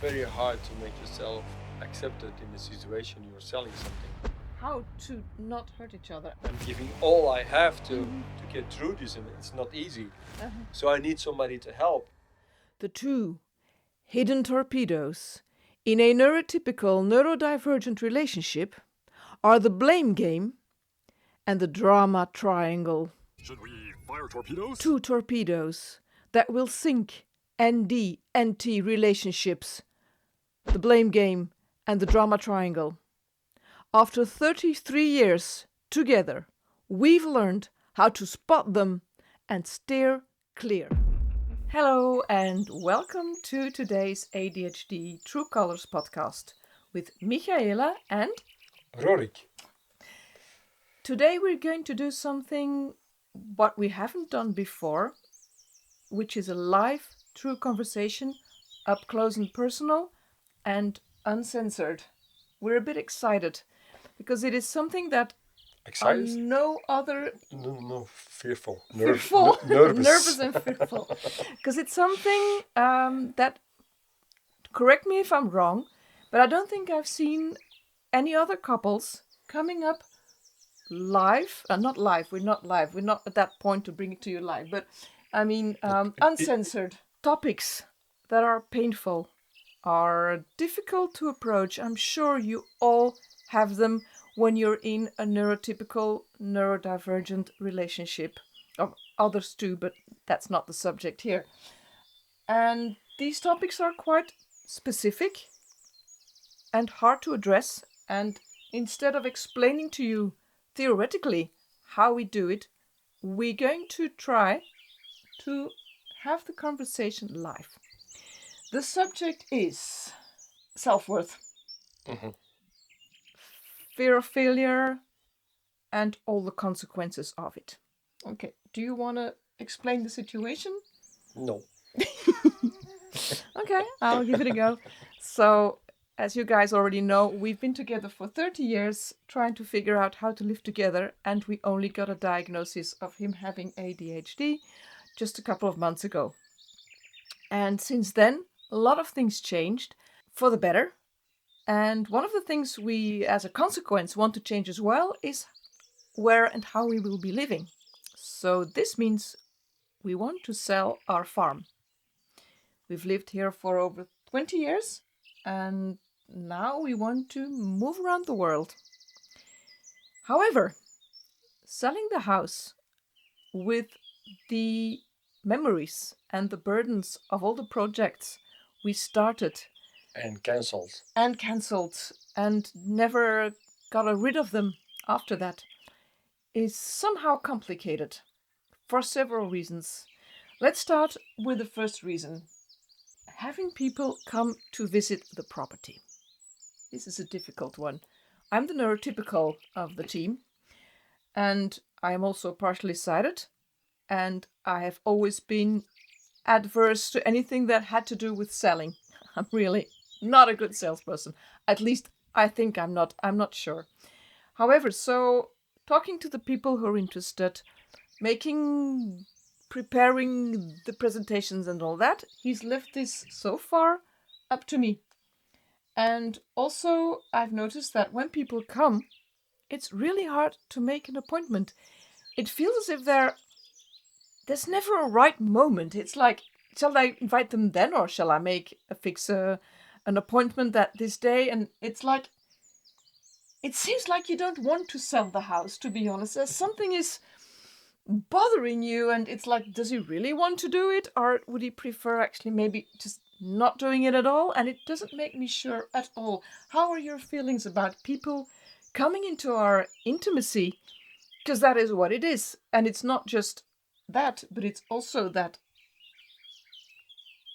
very hard to make yourself accepted in the situation you're selling something. How to not hurt each other. I'm giving all I have to get through this, and it's not easy. So I need somebody to help. The two hidden torpedoes in a neurotypical neurodivergent relationship are the blame game and the drama triangle. Should we fire torpedoes? Two torpedoes that will sink ND-NT relationships, the blame game and the drama triangle. After 33 years together, we've learned how to spot them and steer clear. Hello and welcome to today's ADHDTrueColors podcast with Michaela and Rorick. Today we're going to do something what we haven't done before, which is a live, true conversation, up close and personal, and uncensored. We're a bit excited because it is something that Excited? no other... No, fearful. Fearful? Nervous. Nervous and fearful. Because it's something that, correct me if I'm wrong, but I don't think I've seen any other couples coming up live. Not live, we're not live. We're not at that point to bring it to you live. But, I mean, uncensored topics that are painful, are difficult to approach. I'm sure you all have them when you're in a neurotypical, neurodivergent relationship. Of others too, but that's not the subject here. And these topics are quite specific and hard to address. And instead of explaining to you theoretically how we do it, we're going to try to have the conversation live. The subject is self-worth, fear of failure, and all the consequences of it. Okay, do you want to explain the situation? No. Okay, I'll give it a go. So, as you guys already know, we've been together for 30 years trying to figure out how to live together, and we only got a diagnosis of him having ADHD just a couple of months ago. And since then, a lot of things changed for the better. And one of the things we, as a consequence, want to change as well is where and how we will be living. So this means we want to sell our farm. We've lived here for over 20 years, and now we want to move around the world. However, selling the house with the memories and the burdens of all the projects we started And cancelled. and never got rid of them after that is somehow complicated for several reasons. Let's start with the first reason. Having people come to visit the property. This is a difficult one. I'm the neurotypical of the team, and I am also partially sighted, and I have always been adverse to anything that had to do with selling. I'm really not a good salesperson. At least I think I'm not. I'm not sure. However, so talking to the people who are interested, preparing the presentations and all that, he's left this so far up to me. And also, I've noticed that when people come, it's really hard to make an appointment. It feels as if there's never a right moment. It's like, shall I invite them then, or shall I fix an appointment that this day? And it's like, it seems like you don't want to sell the house, to be honest. There's something is bothering you, and it's like, does he really want to do it, or would he prefer actually maybe just not doing it at all? And it doesn't make me sure at all. How are your feelings about people coming into our intimacy? Because that is what it is. And it's not just that, but it's also that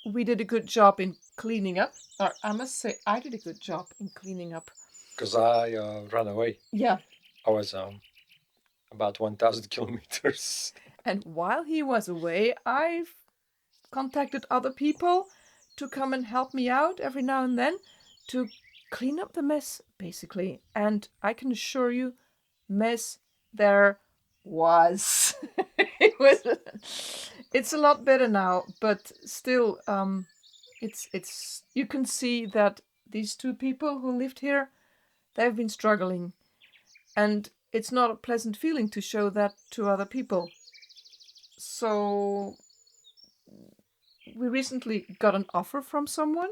we did a good job in cleaning up. Or I must say, I did a good job in cleaning up. Because I ran away. Yeah. I was about 1,000 kilometers. And while he was away, I've contacted other people to come and help me out every now and then to clean up the mess, basically. And I can assure you, mess there was. It's a lot better now, but still, It's you can see that these two people who lived here, they've been struggling, and it's not a pleasant feeling to show that to other people. So we recently got an offer from someone,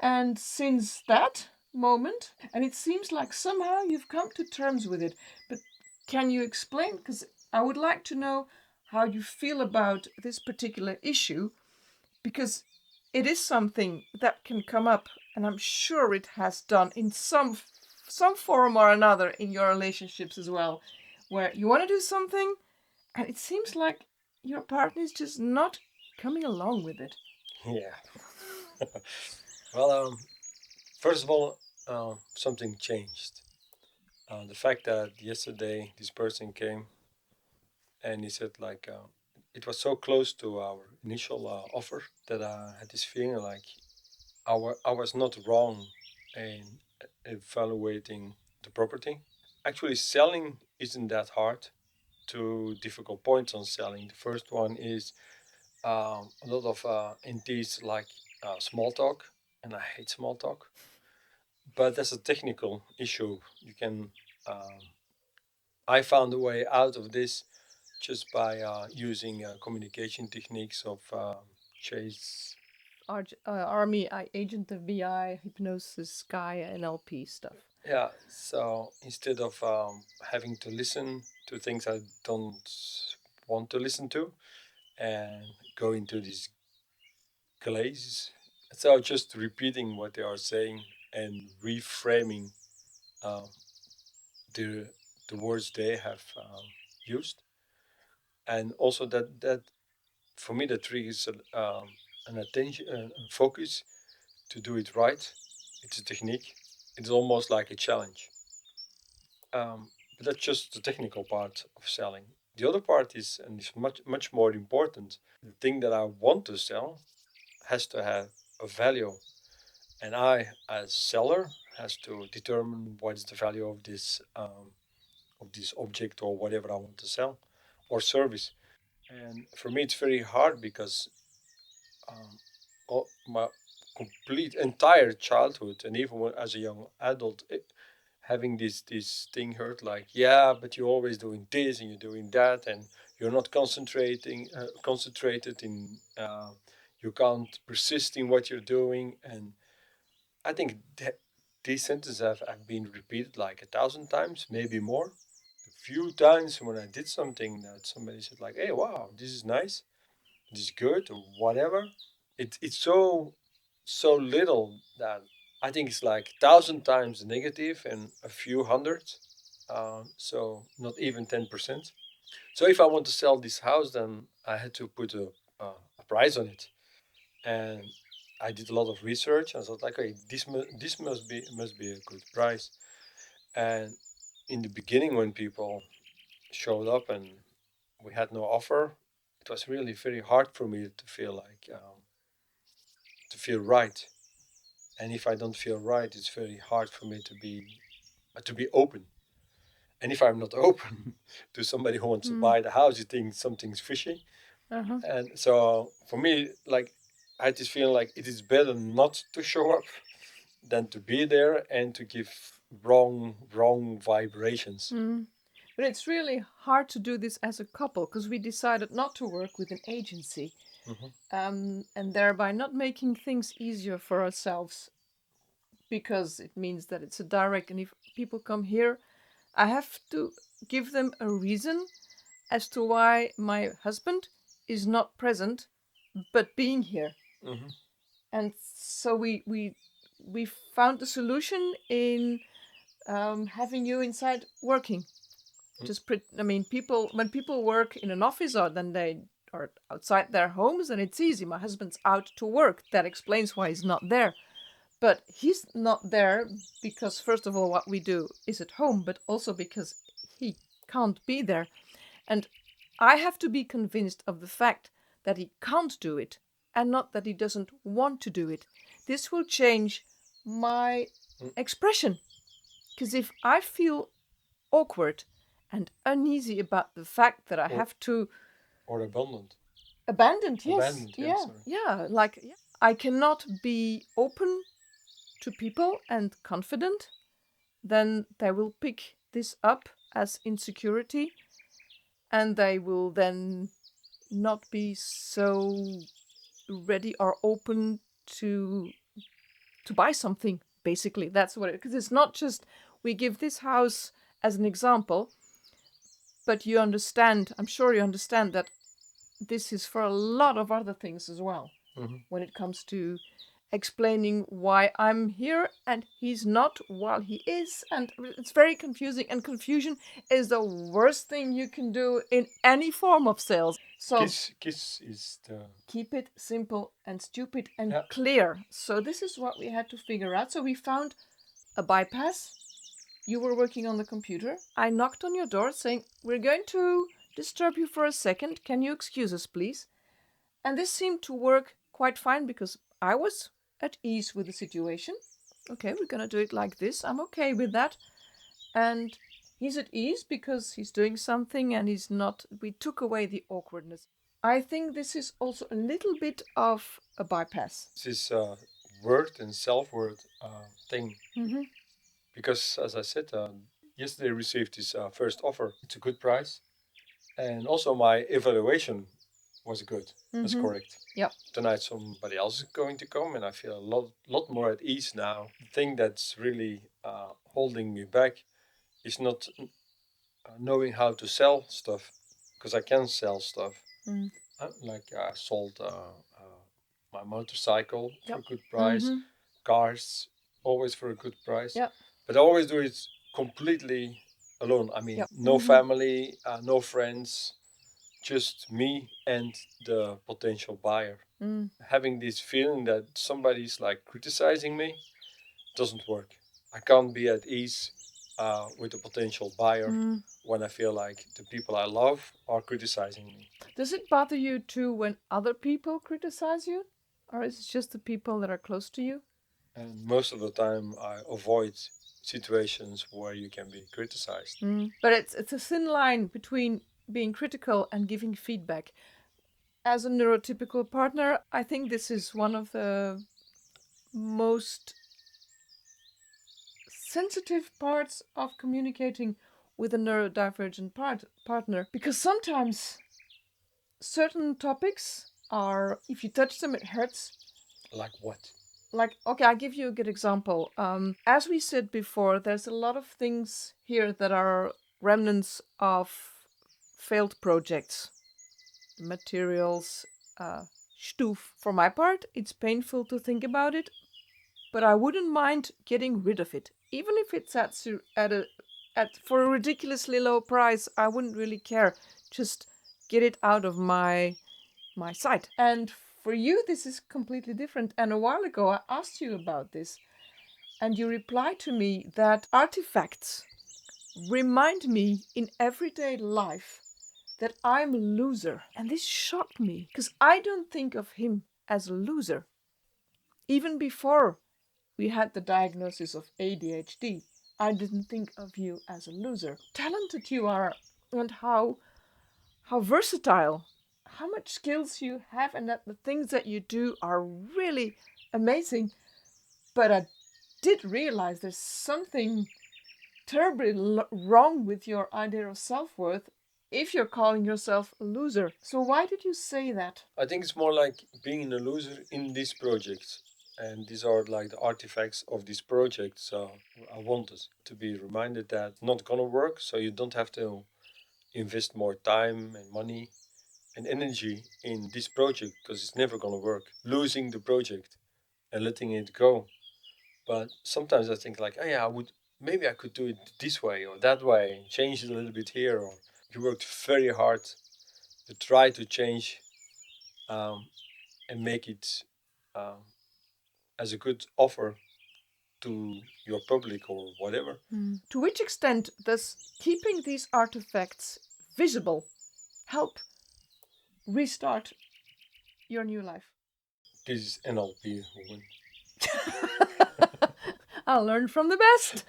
and since that moment, and it seems like somehow you've come to terms with it, but can you explain? Because I would like to know how you feel about this particular issue, because it is something that can come up, and I'm sure it has done in some form or another in your relationships as well, where you want to do something and it seems like your partner is just not coming along with it. Yeah. Well, first of all, something changed. The fact that yesterday this person came and he said like it was so close to our initial offer that I had this feeling like I was not wrong in evaluating the property. Actually, selling isn't that hard. Two difficult points on selling. The first one is a lot of indeed like small talk, and I hate small talk. But that's a technical issue. You can. I found a way out of this just by using communication techniques of chase. Army, agent of BI, hypnosis, Gaia, NLP stuff. Yeah. So instead of having to listen to things I don't want to listen to, and go into this glaze, so just repeating what they are saying and reframing uh, the the words they have used, and also that for me that triggers an attention, focus to do it right. It's a technique. It's almost like a challenge. But that's just the technical part of selling. The other part is, and it's much more important. The thing that I want to sell has to have a value, and I, as seller, has to determine what is the value of this object or whatever I want to sell or service. And for me, it's very hard because all my complete entire childhood and even as a young adult, having this thing hurt like, yeah, but you're always doing this and you're doing that, and you're not concentrated in you can't persist in what you're doing. And I think that these sentences have been repeated like 1,000 times, maybe more. A few times when I did something that somebody said like, hey, wow, this is nice, this is good, or whatever. It's so little that I think it's like 1,000 times negative and a few hundred. So not even 10%. So if I want to sell this house, then I had to put a price on it, and I did a lot of research. I thought like, okay, this must be a good price. And in the beginning, when people showed up and we had no offer, it was really very hard for me to feel right. And if I don't feel right, it's very hard for me to be open. And if I'm not open to somebody who wants to buy the house, you think something's fishy. Uh-huh. And so for me, like I had this feeling like it is better not to show up than to be there and to give wrong vibrations. But it's really hard to do this as a couple because we decided not to work with an agency, and thereby not making things easier for ourselves, because it means that it's a direct, and if people come here, I have to give them a reason as to why my husband is not present but being here. And so we found the solution in having you inside working. Just people, when people work in an office or then they are outside their homes, and it's easy. My husband's out to work. That explains why he's not there. But he's not there because, first of all, what we do is at home, but also because he can't be there. And I have to be convinced of the fact that he can't do it and not that he doesn't want to do it. This will change my expression. Because if I feel awkward and uneasy about the fact that I have to... Or abandoned. Abandoned, yes. Abandoned, yeah, sorry. Yeah, like I cannot be open to people and confident, then they will pick this up as insecurity, and they will then not be so ready or open to buy something. Basically, that's what it, because it's not just we give this house as an example, but you understand, I'm sure you understand that this is for a lot of other things as well. Mm-hmm. When it comes to explaining why I'm here and he's not while he is, and it's very confusing, and confusion is the worst thing you can do in any form of sales. So Kiss is the... keep it simple and stupid and clear. So this is what we had to figure out. So we found a bypass. You were working on the computer. I knocked on your door saying, we're going to disturb you for a second. Can you excuse us, please? And this seemed to work quite fine because I was at ease with the situation. Okay, we're going to do it like this. I'm okay with that. And he's at ease because he's doing something and he's not... We took away the awkwardness. I think this is also a little bit of a bypass. This word and self-worth thing. Mm-hmm. Because, as I said, yesterday I received this first offer. It's a good price. And also my evaluation was good. That's correct. Yep. Tonight somebody else is going to come, and I feel a lot more at ease now. The thing that's really holding me back is not knowing how to sell stuff, because I can sell stuff. Like I sold my motorcycle for a good price, cars always for a good price. Yep. But I always do it completely alone. I mean, no family, no friends, just me and the potential buyer. Having this feeling that somebody's like criticizing me doesn't work. I can't be at ease with a potential buyer when I feel like the people I love are criticizing me. Does it bother you too when other people criticize you? Or is it just the people that are close to you? And most of the time I avoid situations where you can be criticized. But it's a thin line between being critical and giving feedback. As a neurotypical partner, I think this is one of the most sensitive parts of communicating with a neurodivergent partner, because sometimes certain topics are, if you touch them, it hurts. Like what? Like, okay, I'll give you a good example. As we said before, there's a lot of things here that are remnants of failed projects, materials, stoof. For my part, it's painful to think about it, but I wouldn't mind getting rid of it, even if it's for a ridiculously low price. I wouldn't really care. Just get it out of my sight. And for you, this is completely different. And a while ago, I asked you about this, and you replied to me that artifacts remind me in everyday life that I'm a loser. And this shocked me, because I don't think of him as a loser. Even before we had the diagnosis of ADHD, I didn't think of you as a loser. Talented you are, and how versatile, how much skills you have, and that the things that you do are really amazing. But I did realize there's something terribly wrong with your idea of self-worth if you're calling yourself a loser. So why did you say that? I think it's more like being a loser in this project. And these are like the artifacts of this project. So I wanted to be reminded that it's not gonna work, so you don't have to invest more time and money and energy in this project, because it's never gonna work. Losing the project and letting it go. But sometimes I think like, oh yeah, maybe I could do it this way or that way, change it a little bit here. Or you worked very hard to try to change and make it as a good offer to your public or whatever. To which extent does keeping these artifacts visible help restart your new life? This is NLP, woman. I'll learn from the best.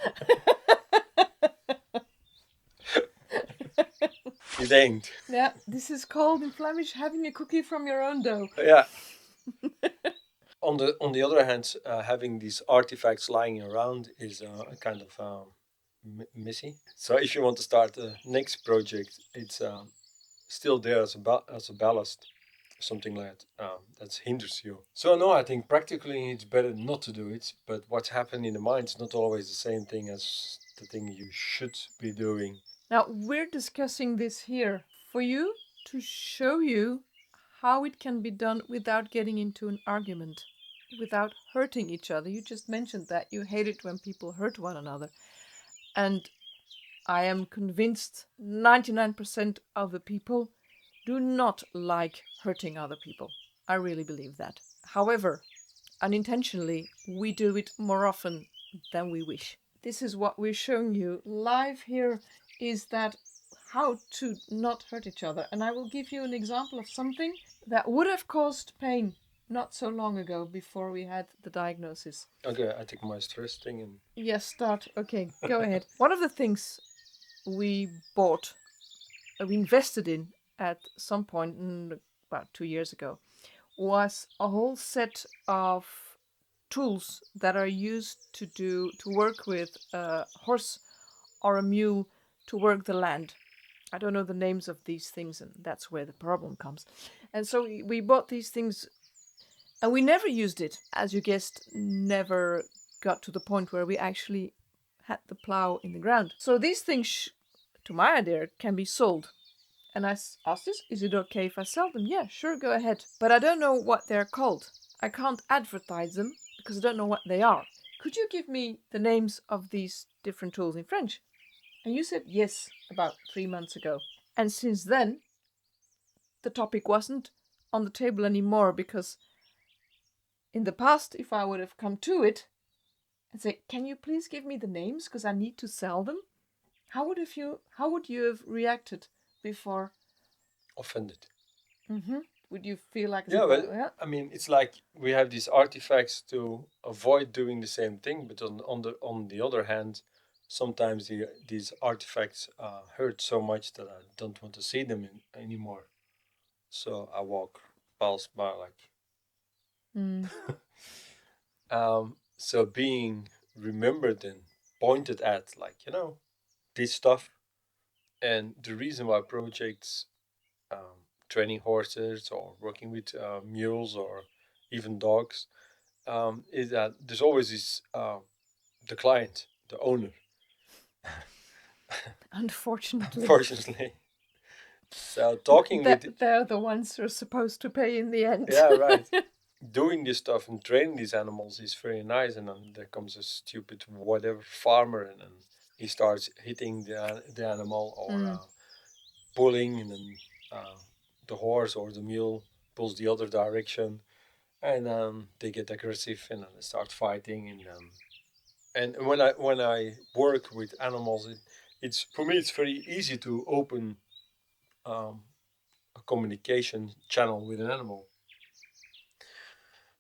It ain't. Yeah, this is called in Flemish having a cookie from your own dough. Yeah. On the other hand, having these artifacts lying around is a kind of messy. So if you want to start the next project, it's still there as a ballast, something like that hinders you. So no, I think practically it's better not to do it. But what's happening in the mind is not always the same thing as the thing you should be doing. Now, we're discussing this here for you to show you how it can be done without getting into an argument, without hurting each other. You just mentioned that you hate it when people hurt one another. And I am convinced 99% of the people do not like hurting other people. I really believe that. However, unintentionally, we do it more often than we wish. This is what we're showing you live here, is that how to not hurt each other. And I will give you an example of something that would have caused pain not so long ago before we had the diagnosis. Okay, I take my stress thing and... Yes, start. Okay, go ahead. One of the things we bought, we invested in at some point about 2 years ago, was a whole set of tools that are used to work with a horse or a mule to work the land. I don't know the names of these things, and that's where the problem comes. And so we bought these things, and we never used it. As you guessed, never got to the point where we actually had the plow in the ground. So these things, to my idea, can be sold. And I asked this, is it okay if I sell them? Yeah, sure, go ahead. But I don't know what they're called. I can't advertise them because I don't know what they are. Could you give me the names of these different tools in French? And you said yes about 3 months ago. And since then, the topic wasn't on the table anymore, because in the past, if I would have come to it and say, can you please give me the names because I need to sell them? How would you have reacted before? Offended. Mm-hmm. Would you feel like... Yeah, well, I mean, it's like we have these artifacts to avoid doing the same thing, but on the other hand, sometimes these artifacts hurt so much that I don't want to see them anymore. So I walk past by like. So being remembered and pointed at, like, this stuff, and the reason why projects, training horses or working with mules or even dogs, is that there's always this the client, the owner. Unfortunately. Unfortunately. So talking with... They're the ones who are supposed to pay in the end. Yeah, right. Doing this stuff and training these animals is very nice, and then there comes a stupid whatever farmer, and then he starts hitting the animal or pulling, and then the horse or the mule pulls the other direction, and they get aggressive, and then they start fighting, and when I work with animals, it's for me it's very easy to open a communication channel with an animal.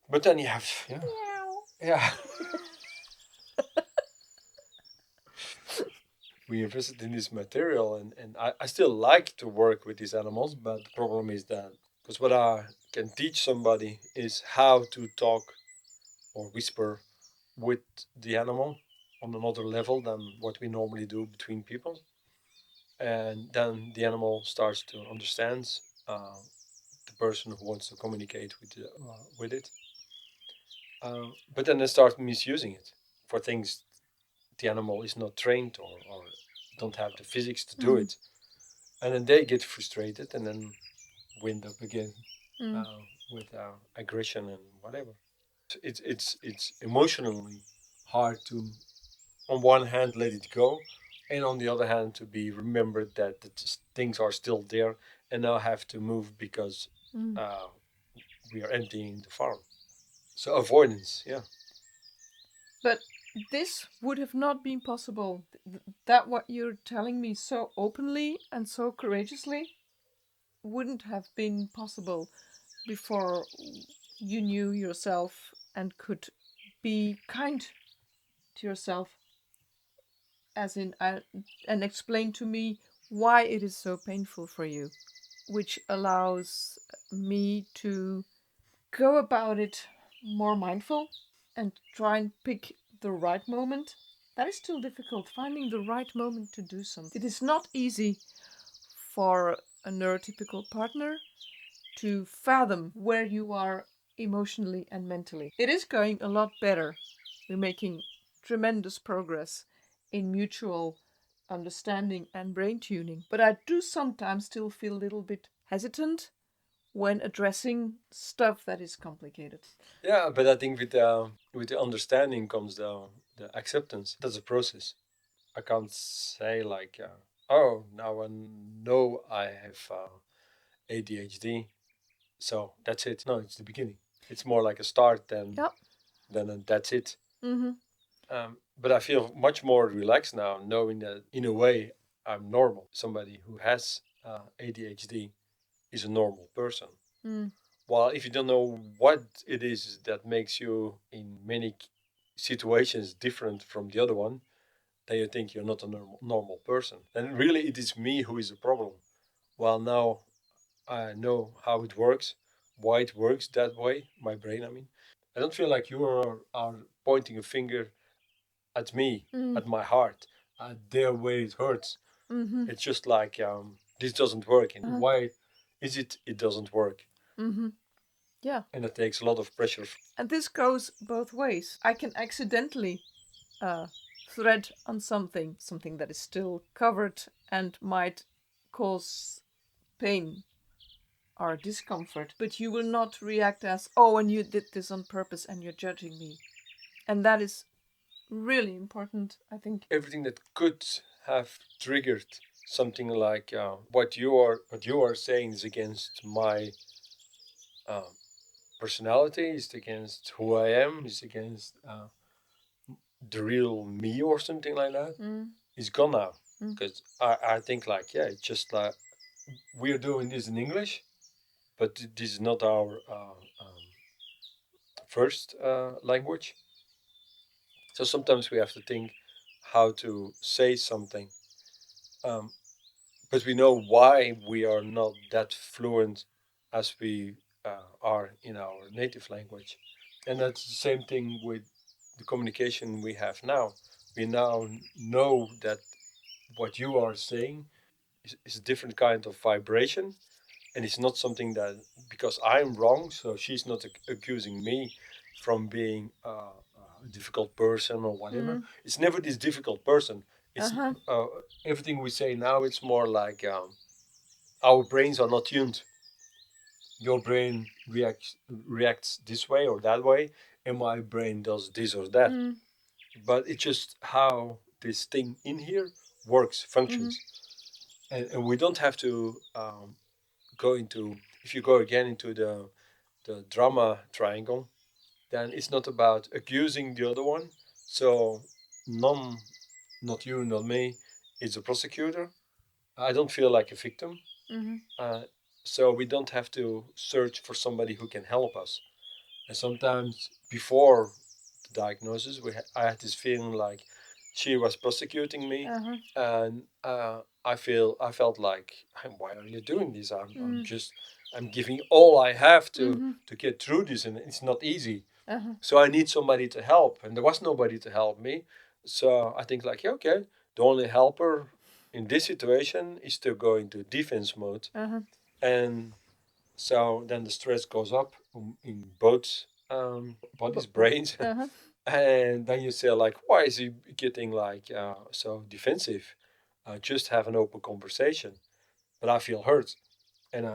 But then you have, yeah. We invested in this material, and I still like to work with these animals, but the problem is that, because what I can teach somebody is how to talk or whisper with the animal on another level than what we normally do between people. And then the animal starts to understand the person who wants to communicate with it. But then they start misusing it for things the animal is not trained or don't have the physics to do it. And then they get frustrated and then wind up again with aggression and whatever. It's emotionally hard to, on one hand, let it go, and on the other hand, to be remembered that the things are still there and now have to move because we are emptying the farm. So avoidance, yeah. But this would have not been possible. That what you're telling me so openly and so courageously wouldn't have been possible before you knew yourself and could be kind to yourself, as in and explain to me why it is so painful for you, which allows me to go about it more mindful and try and pick the right moment. That is still difficult, finding the right moment to do something. It is not easy for a neurotypical partner to fathom where you are emotionally and mentally. It is going a lot better. We're making tremendous progress in mutual understanding and brain tuning. But I do sometimes still feel a little bit hesitant when addressing stuff that is complicated. Yeah, but I think with the understanding comes the acceptance. That's a process. I can't say like, oh, now I know I have ADHD, so that's it. No, it's the beginning. It's more like a start Yep. than a that's it. Mm-hmm. But I feel much more relaxed now, knowing that in a way I'm normal. Somebody who has ADHD is a normal person. Mm. While if you don't know what it is that makes you in many situations different from the other one, then you think you're not a normal person. And really, it is me who is the problem. Well, now I know how it works, why it works that way, my brain, I mean. I don't feel like you are pointing a finger at me, Mm. at my heart, at there where it hurts. Mm-hmm. It's just like, this doesn't work. And Uh-huh. why is it doesn't work? Mm-hmm. Yeah. And it takes a lot of pressure. And this goes both ways. I can accidentally thread on something that is still covered and might cause pain or discomfort, but you will not react as, oh, and you did this on purpose and you're judging me. And that is really important, I think. Everything that could have triggered something like what you are saying is against my uh, personality, is against who I am, is against the real me or something like that. Is gone now because I think like, yeah, it's just like we're doing this in English, but this is not our first language. So sometimes we have to think how to say something, um, but we know why we are not that fluent as we are in our native language. And that's the same thing with the communication we have now. We now know that what you are saying is a different kind of vibration, and it's not something that because I'm wrong, so she's not accusing me from being a difficult person or whatever. It's never this difficult person. It's everything we say now. It's more like our brains are not tuned. Your brain reacts this way or that way, and my brain does this or that. But it's just how this thing in here works, functions, and we don't have to go into. If you go again into the drama triangle, then it's not about accusing the other one. So none, not you, not me, is a prosecutor. I don't feel like a victim. Uh, so we don't have to search for somebody who can help us. And sometimes before the diagnosis, I had this feeling like she was prosecuting me, and I felt like, why are you doing this? I'm giving all I have to get through this, and it's not easy. So I need somebody to help, and there was nobody to help me. So I think like, yeah, okay, the only helper in this situation is to go into defense mode, and so then the stress goes up in both bodies, brains, and then you say like, why is he getting like so defensive? Just have an open conversation. But I feel hurt, and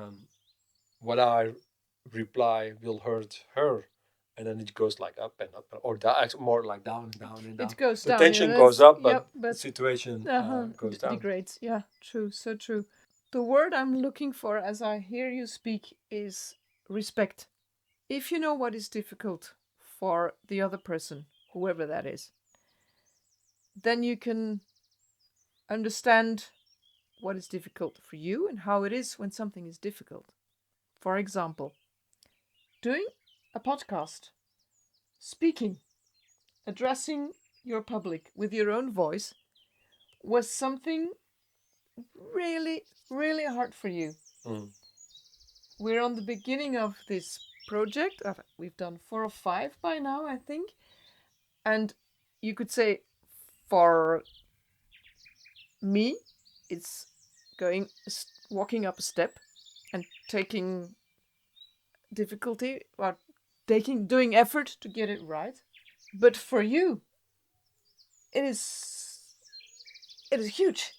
what I reply will hurt her, and then it goes like up and up, or more like down and down and down. It goes The down. tension Yeah, goes up, but yep, the situation goes down. degrades. Yeah, true. So true. The word I'm looking for as I hear you speak is respect. If you know what is difficult for the other person, whoever that is, then you can understand what is difficult for you and how it is when something is difficult. For example, doing a podcast, speaking, addressing your public with your own voice was something really, really hard for you. We're on the beginning of this project. We've done 4 or 5 by now, I think. And you could say for me, it's walking up a step and taking difficulty or doing effort to get it right. But for you, it is huge.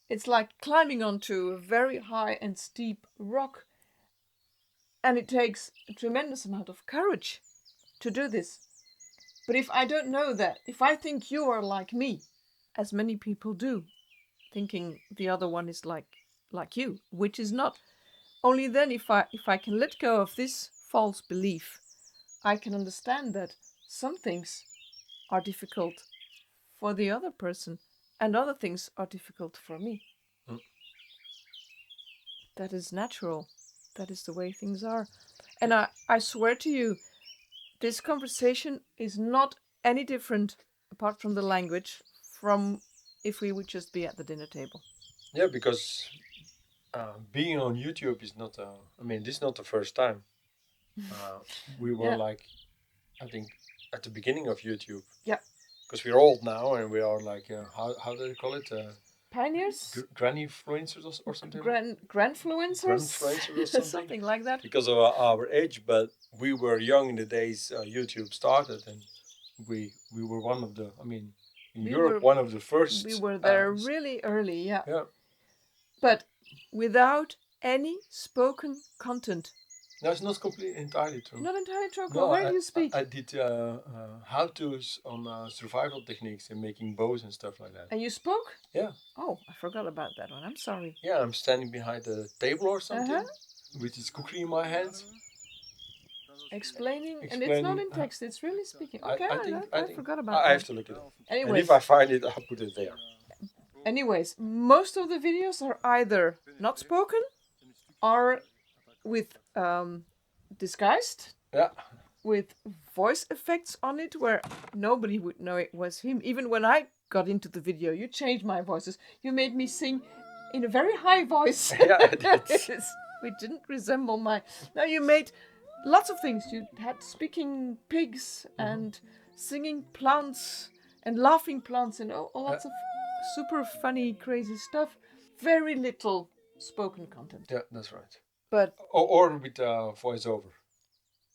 It's like climbing onto a very high and steep rock, and it takes a tremendous amount of courage to do this. But if I don't know that, if I think you are like me, as many people do, thinking the other one is like you, which is not, only then if I can let go of this false belief, I can understand that some things are difficult for the other person and other things are difficult for me. That is natural. That is the way things are. And I swear to you, this conversation is not any different, apart from the language, from if we would just be at the dinner table. Yeah, because being on YouTube is not, this is not the first time. We were I think, at the beginning of YouTube. Yeah. Because we're old now and we are like, how do they call it? Pioneers? Granny influencers or something? Grandfluencers? Grandfluencers or something? Something like that. Because of our age, but we were young in the days YouTube started, and we were one of the, in Europe, one of the first. We were there really early, yeah. Yeah. But without any spoken content. No, it's not completely entirely true. Not entirely true. No, where do you speak? I did how-tos on survival techniques and making bows and stuff like that. And you spoke? Yeah. Oh, I forgot about that one. I'm sorry. Yeah, I'm standing behind a table or something with this cookie in my hands. Explaining, and it's not in text, it's really speaking. Okay, I forgot about that. I have to look it up. Anyways, and if I find it, I'll put it there. Anyways, most of the videos are either not spoken or with disguised. Yeah. With voice effects on it where nobody would know it was him. Even when I got into the video, you changed my voices. You made me sing in a very high voice. Yeah, I did. Which didn't resemble my... No, you made lots of things. You had speaking pigs and singing plants and laughing plants and lots of super funny, crazy stuff. Very little spoken content. Yeah, that's right. But or with voiceover.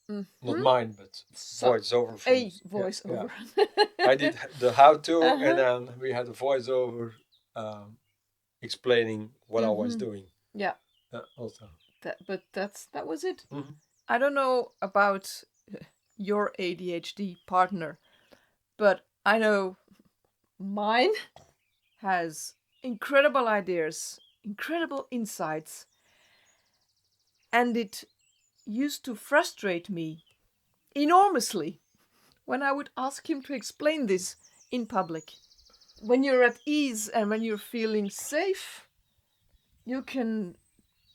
Not mine, but voiceover. A voiceover. Yeah. I did the how-to, and then we had a voiceover explaining what I was doing. Yeah. Also. That was it. I don't know about your ADHD partner, but I know mine has incredible ideas, incredible insights, and it used to frustrate me enormously when I would ask him to explain this in public. When you're at ease and when you're feeling safe, you can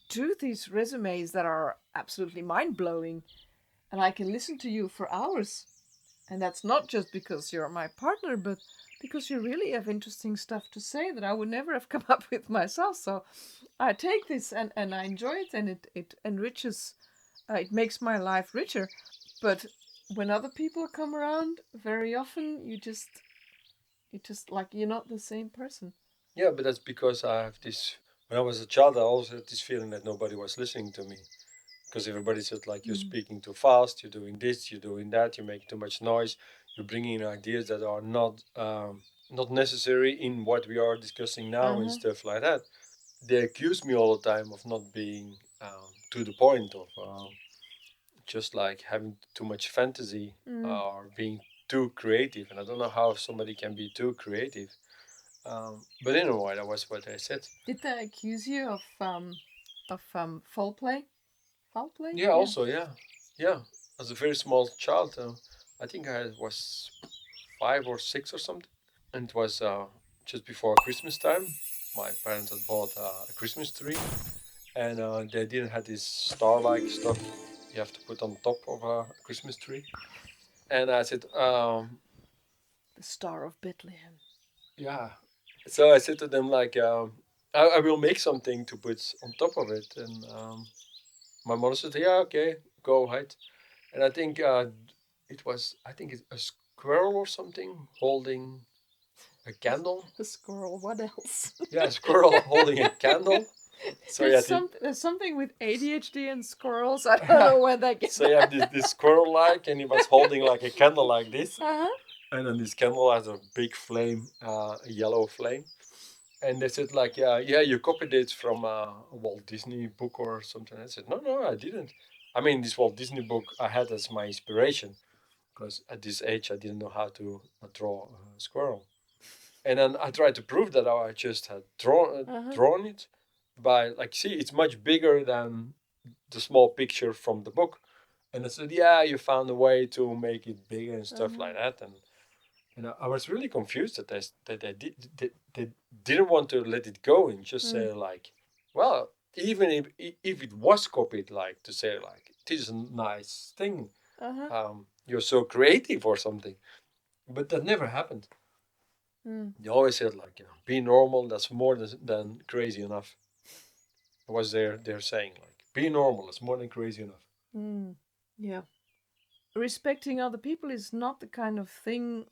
do these resumes that are absolutely mind-blowing, and I can listen to you for hours. And that's not just because you're my partner, but because you really have interesting stuff to say that I would never have come up with myself. So I take this and I enjoy it, and it enriches. It makes my life richer. But when other people come around, very often you just like you're not the same person. Yeah, but that's because I have this. When I was a child, I also had this feeling that nobody was listening to me, because everybody said like, you're speaking too fast, you're doing this, you're doing that, you make too much noise, you're bringing in ideas that are not necessary in what we are discussing now and stuff like that. They accuse me all the time of not being to the point, of just like having too much fantasy or being too creative. And I don't know how somebody can be too creative. But anyway, that was what I said. Did they accuse you of foul play? Foul play? Yeah, also, yeah. As a very small child, I think I was 5 or 6 or something. And it was just before Christmas time. My parents had bought a Christmas tree, and they didn't have this star-like stuff you have to put on top of a Christmas tree. And I said, the Star of Bethlehem. Yeah. So I said to them like, I will make something to put on top of it, and my mother said, yeah, okay, go ahead. And I think I think it's a squirrel or something holding a candle. A squirrel. What else? Yeah, a squirrel holding a candle. So There's something with ADHD and squirrels. I don't know where that gets. So you have this squirrel like, and he was holding like a candle like this, Uh-huh. and then this candle has a big flame, a yellow flame. And they said like, yeah, you copied it from a Walt Disney book or something. I said, no, I didn't. I mean, this Walt Disney book I had as my inspiration because at this age I didn't know how to draw a squirrel. And then I tried to prove that I just had drawn it by like, see, it's much bigger than the small picture from the book. And I said, yeah, you found a way to make it bigger and stuff like that. And I was really confused that they didn't want to let it go and just say like, well, even if it was copied, like to say like, this is a nice thing, you're so creative or something, but that never happened. They always said like, be normal. That's more than crazy enough. Was they're saying like, be normal. It's more than crazy enough. Yeah. Respecting other people is not the kind of thing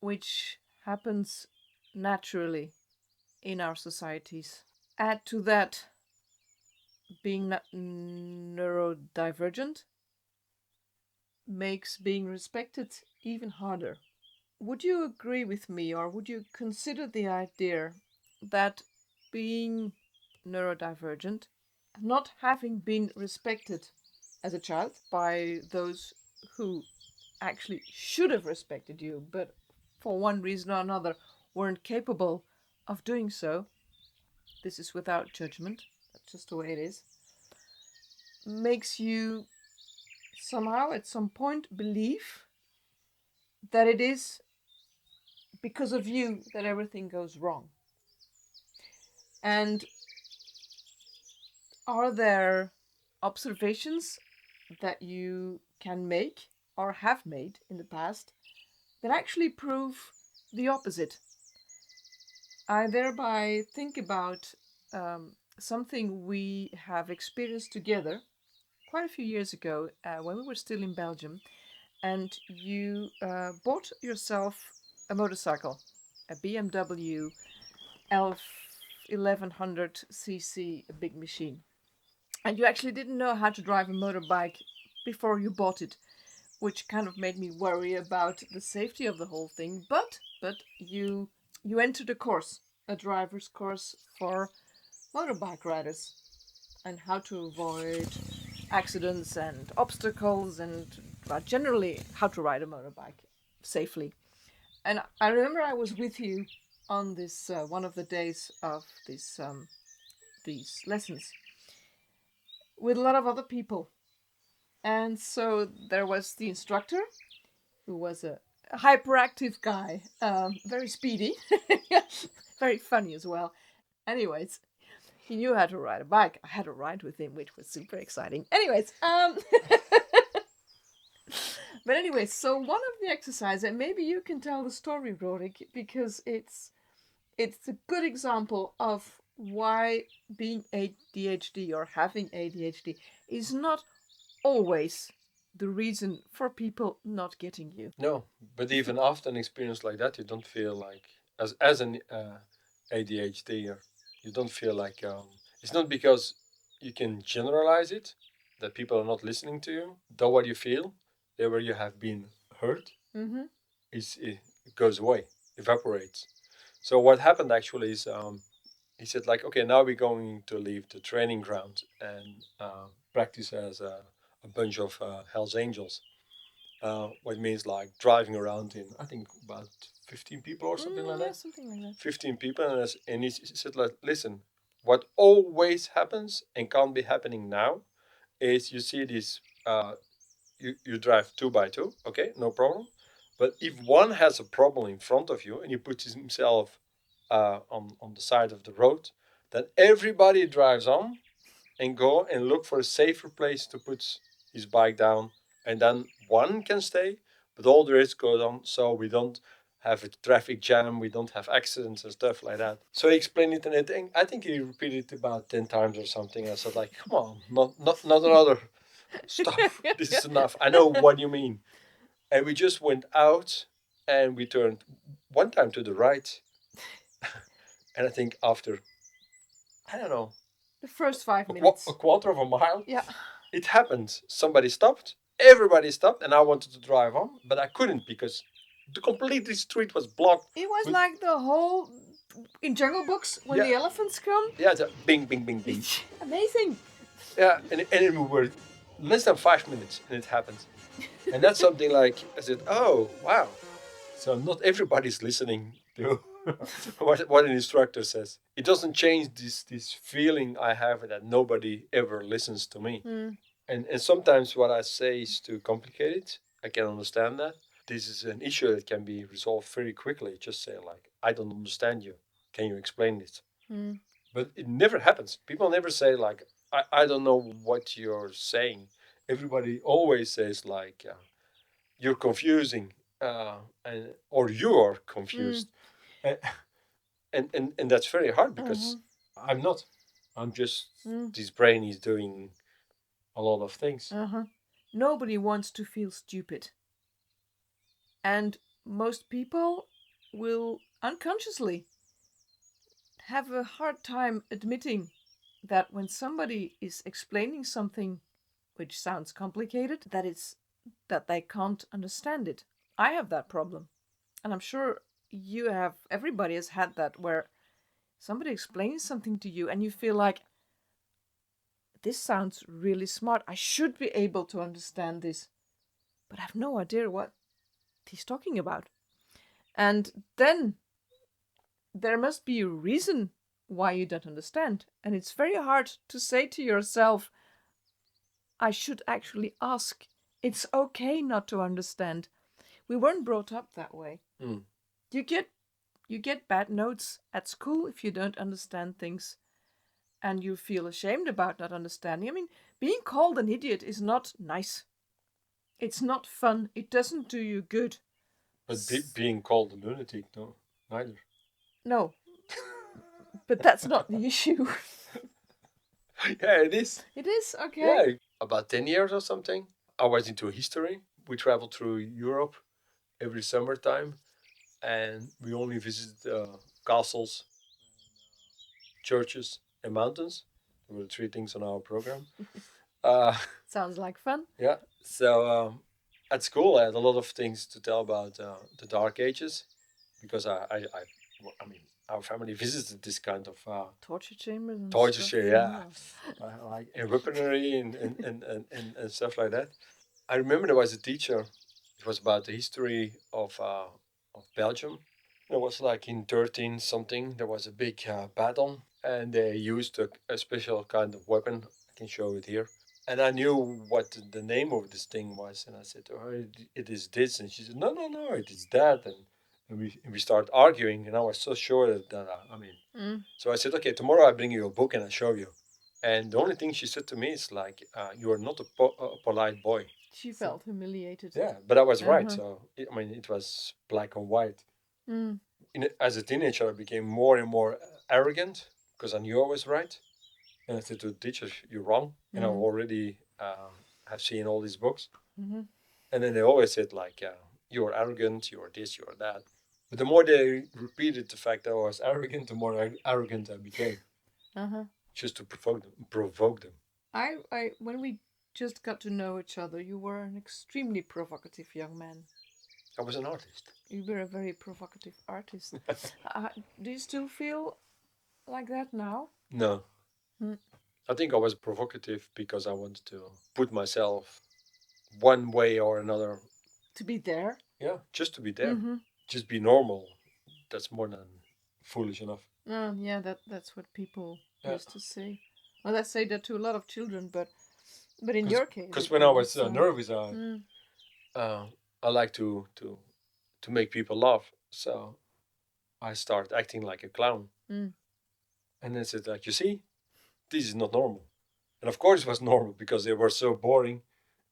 which happens naturally in our societies. Add to that being neurodivergent makes being respected even harder. Would you agree with me, or would you consider the idea that being neurodivergent, not having been respected as a child by those who actually should have respected you, but for one reason or another weren't capable of doing so, this is without judgment, that's just the way it is, makes you somehow at some point believe that it is because of you that everything goes wrong? And are there observations that you can make or have made in the past that actually prove the opposite? I thereby think about something we have experienced together quite a few years ago when we were still in Belgium, and you bought yourself a motorcycle, a BMW 1100cc, a big machine. And you actually didn't know how to drive a motorbike before you bought it, which kind of made me worry about the safety of the whole thing. But you entered a course, a driver's course for motorbike riders, and how to avoid accidents and obstacles, and generally how to ride a motorbike safely. And I remember I was with you on this one of the days of these lessons with a lot of other people. And so there was the instructor, who was a hyperactive guy, very speedy, very funny as well. Anyways, he knew how to ride a bike. I had a ride with him, which was super exciting. Anyways, but anyway, so one of the exercises, and maybe you can tell the story, Rorick, because it's a good example of why being ADHD or having ADHD is not always the reason for people not getting you. No, but even after an experience like that, you don't feel like as an ADHD, you don't feel like it's not because you can generalize it that people are not listening to you. Though what you feel, there where you have been hurt, it goes away, evaporates. So what happened actually is he said like, okay, now we're going to leave the training ground and practice as a bunch of Hell's Angels. What means like driving around in, I think, about 15 people or something like that. Something like that. 15 people, and he said like, listen, what always happens and can't be happening now is you see this, you drive two by two, okay, no problem. But if one has a problem in front of you and he puts himself on the side of the road, then everybody drives on and go and look for a safer place to put his bike down, and then one can stay, but all the rest goes on. So we don't have a traffic jam, we don't have accidents and stuff like that. So he explained it, and I think he repeated it about 10 times or something. I said, like, come on, not another stuff. This is enough. I know what you mean. And we just went out and we turned one time to the right. And I think after, I don't know, The first 5 minutes. a quarter of a mile, Yeah. it happened. Somebody stopped. Everybody stopped, and I wanted to drive on, but I couldn't because the complete street was blocked. It was like the whole in Jungle Books when the elephants come. Yeah, it's a bing, bing, bing, bing. Amazing. Yeah, and we were less than 5 minutes, and it happened. And that's something like, I said, oh, wow. So not everybody's listening to what an instructor says. It doesn't change this feeling I have that nobody ever listens to me. And sometimes what I say is too complicated. I can understand that. This is an issue that can be resolved very quickly. Just say, like, I don't understand you. Can you explain this? But it never happens. People never say, like, I don't know what you're saying. Everybody always says, like, you're confusing, or you are confused. And that's very hard because I'm not. I'm just, this brain is doing a lot of things. Nobody wants to feel stupid. And most people will unconsciously have a hard time admitting that when somebody is explaining something which sounds complicated, that they can't understand it. I have that problem. And I'm sure everybody has had that, where somebody explains something to you and you feel like, this sounds really smart. I should be able to understand this. But I have no idea what he's talking about. And then there must be a reason why you don't understand. And it's very hard to say to yourself, I should actually ask. It's okay not to understand. We weren't brought up that way. You get bad notes at school if you don't understand things, and you feel ashamed about not understanding. I mean, being called an idiot is not nice. It's not fun. It doesn't do you good. But being called a lunatic, no, neither. No. But that's not the issue. Yeah, it is. It is, okay. Yeah, about 10 years or something. I was into history. We traveled through Europe every summertime, and we only visited castles, churches, and mountains. There were 3 things on our program. Sounds like fun. Yeah. So at school, I had a lot of things to tell about the Dark Ages, because I mean, our family visited this kind of torture chambers. And torture stuff. chamber, yeah, like and weaponry and stuff like that. I remember there was a teacher. It was about the history of Belgium. It was like in 13 something. There was a big battle, and they used a special kind of weapon. I can show it here. And I knew what the name of this thing was, and I said to her, "It is this," and she said, "No, no, no, it is that." And we started arguing, and I was so sure that so I said, "Okay, tomorrow I bring you a book and I show you." And the only thing she said to me is like, "You are not a polite boy." She felt humiliated. Yeah, but I was right. So it was black and white. As a teenager, I became more and more arrogant because I knew I was right. And I said to the teacher, "You're wrong." And I already have seen all these books. And then they always said, like, "You're arrogant, you're this, you're that." But the more they repeated the fact that I was arrogant, the more arrogant I became. Just to provoke them. I when we just got to know each other, you were an extremely provocative young man. I was an artist. You were a very provocative artist. Do you still feel like that now? No. I think I was provocative because I wanted to put myself one way or another. To be there? Yeah, just to be there. Just be normal. That's more than foolish enough. Yeah, that's what people used to say. Well, they say that to a lot of children, but in your case, because when I was nervous, I like to make people laugh, so I started acting like a clown. And then said, like, you see, this is not normal. And of course, it was normal because they were so boring,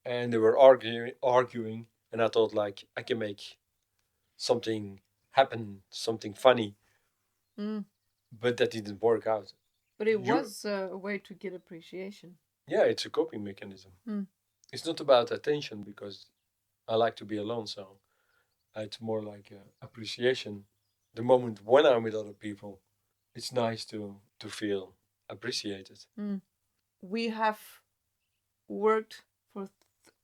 and they were arguing, and I thought, like, I can make something happen something funny, Mm. but that didn't work out. But it You- was a way to get appreciation. Yeah, it's a coping mechanism. Mm. It's not about attention because I like to be alone, so it's more like appreciation. The moment when I'm with other people, it's nice to feel appreciated. We have worked for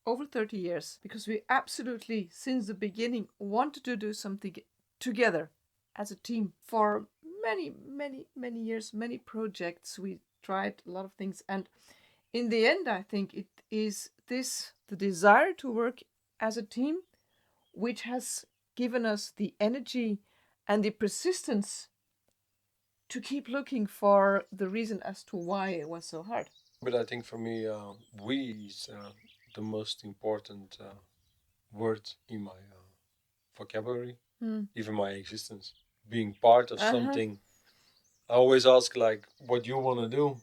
over 30 years because we absolutely, since the beginning, wanted to do something together as a team for many years, many projects. We tried a lot of things, and in the end, I think it is the desire to work as a team which has given us the energy and the persistence to keep looking for the reason as to why it was so hard. But I think for me, we is the most important word in my vocabulary, even my existence. Being part of something. I always ask like, what you want to do?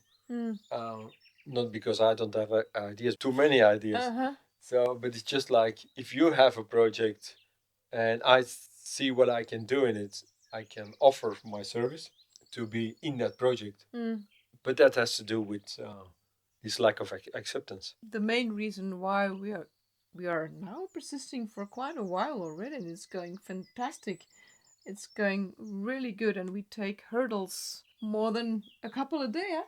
Not because I don't have ideas, too many ideas. So, but it's just like if you have a project, and I see what I can do in it, I can offer my service to be in that project. But that has to do with this lack of acceptance. The main reason why we are now persisting for quite a while already, and it's going fantastic. It's going really good, and we take hurdles more than a couple a day.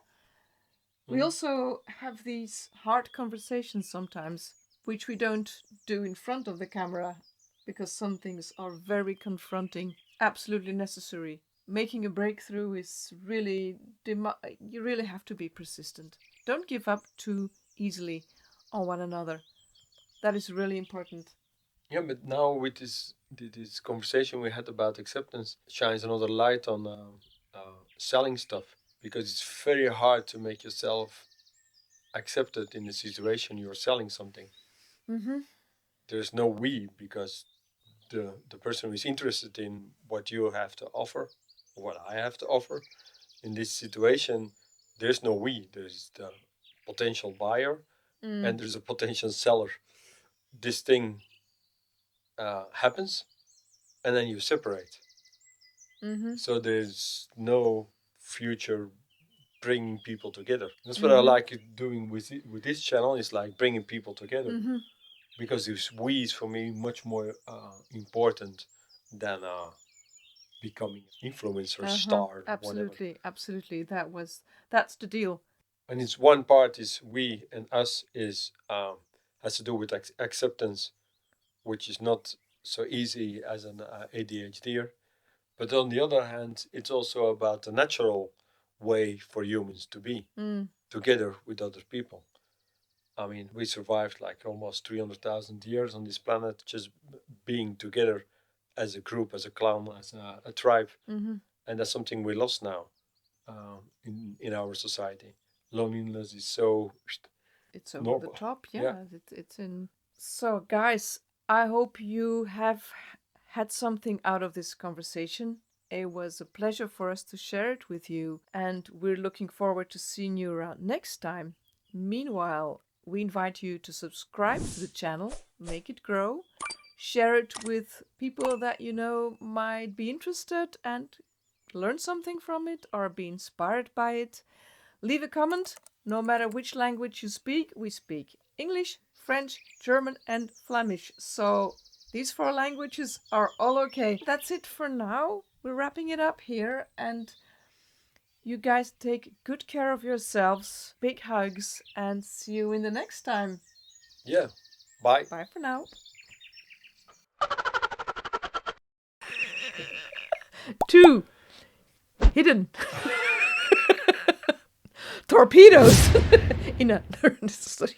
We also have these hard conversations sometimes, which we don't do in front of the camera because some things are very confronting, absolutely necessary. Making a breakthrough is really, you really have to be persistent. Don't give up too easily on one another. That is really important. Yeah, but now with this conversation we had about acceptance, shines another light on selling stuff, because it's very hard to make yourself accepted in the situation you're selling something. There's no we, because the person who is interested in what you have to offer, what I have to offer in this situation, there's no we. There's the potential buyer and there's a potential seller. This thing happens, and then you separate. So there's no future bringing people together. That's what I like doing with this channel, is like bringing people together. Because this we is for me much more important than becoming influencer, star, Absolutely, whatever. absolutely. That's the deal. And it's one part is we, and us is has to do with acceptance, which is not so easy as an ADHDer. But on the other hand, it's also about the natural way for humans to be together with other people. I mean, we survived like almost 300,000 years on this planet, just being together as a group, as a clan, as a tribe. And that's something we lost now in our society. Loneliness is so It's over normal. the top. Yeah, Yeah. it's in. So, guys, I hope you have had something out of this conversation. It was a pleasure for us to share it with you, and we're looking forward to seeing you around next time. Meanwhile, we invite you to subscribe to the channel, make it grow, share it with people that you know might be interested and learn something from it or be inspired by it. Leave a comment. No matter which language you speak, we speak English, French, German, and Flemish. So these 4 languages are all okay. That's it for now. We're wrapping it up here, and you guys take good care of yourselves. Big hugs, and see you in the next time. Yeah. Bye. Bye for now. 2. Hidden. Torpedoes in a sorry.